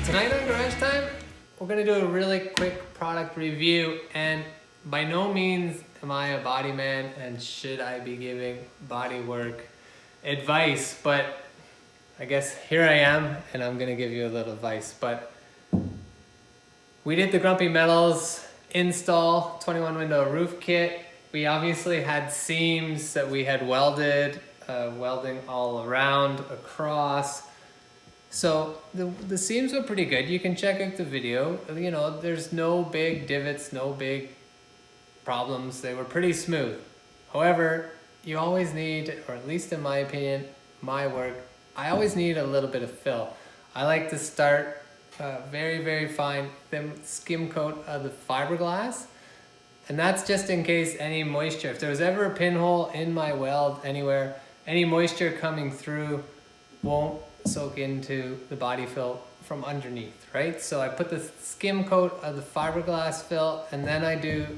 Tonight on Garage Time, we're going to do a really quick product review, and by no means am I a body man and should I be giving body work advice, but I guess here I am and I'm going to give you a little advice. But we did the Grumpy Metals install 21 window roof kit. We obviously had seams that we had welded, welding all around, across. So the seams were pretty good. You can check out the video. You know, there's no big divots, no big problems. They were pretty smooth. However, you always need, or at least in my opinion, my work, I always need a little bit of fill. I like to start very, very fine, thin skim coat of the fiberglass. And that's just in case any moisture, if there was ever a pinhole in my weld anywhere, any moisture coming through won't soak into the body fill from underneath, right? So I put the skim coat of the fiberglass fill, and then I do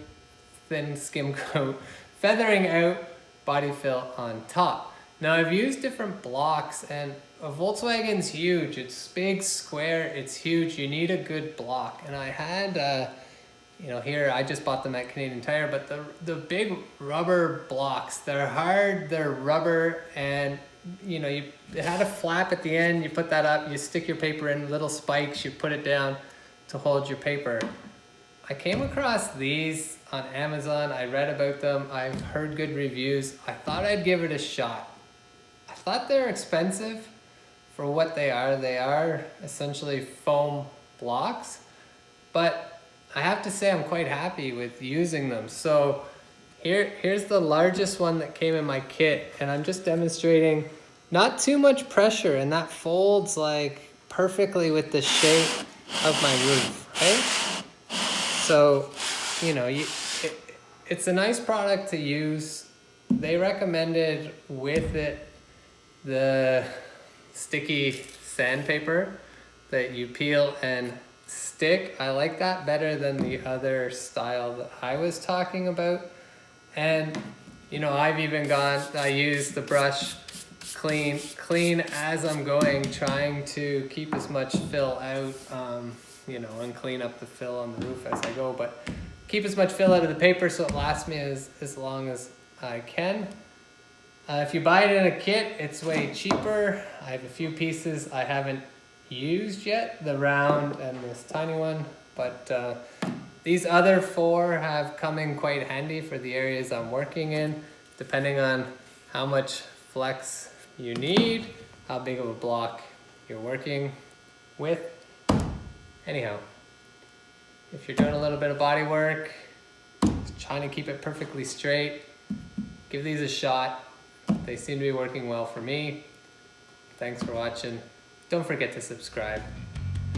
thin skim coat, feathering out body fill on top. Now I've used different blocks, and a Volkswagen's huge. It's big, square, it's huge. You need a good block. And I had, you know, here I just bought them at Canadian Tire, but the big rubber blocks, they're hard, they're rubber, and you know, it had a flap at the end. You put that up, you stick your paper in, little spikes, you put it down to hold your paper. I came across these on Amazon. I read about them. I've heard good reviews. I thought I'd give it a shot. I thought they're expensive for what they are. They are essentially foam blocks, but I have to say I'm quite happy with using them. So here's the largest one that came in my kit, and I'm just demonstrating not too much pressure, and that folds like perfectly with the shape of my roof, right? So, you know, it's a nice product to use. They recommended with it the sticky sandpaper that you peel and stick. I like that better than the other style that I was talking about. And, you know, I've even I use the brush clean as I'm going, trying to keep as much fill out, you know, and clean up the fill on the roof as I go, but keep as much fill out of the paper so it lasts me as long as I can. If you buy it in a kit, it's way cheaper. I have a few pieces I haven't used yet, the round and this tiny one, but these other four have come in quite handy for the areas I'm working in, depending on how much flex you need, how big of a block you're working with. Anyhow, if you're doing a little bit of body work, just trying to keep it perfectly straight, give these a shot. They seem to be working well for me. Thanks for watching. Don't forget to subscribe.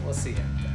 We'll see you.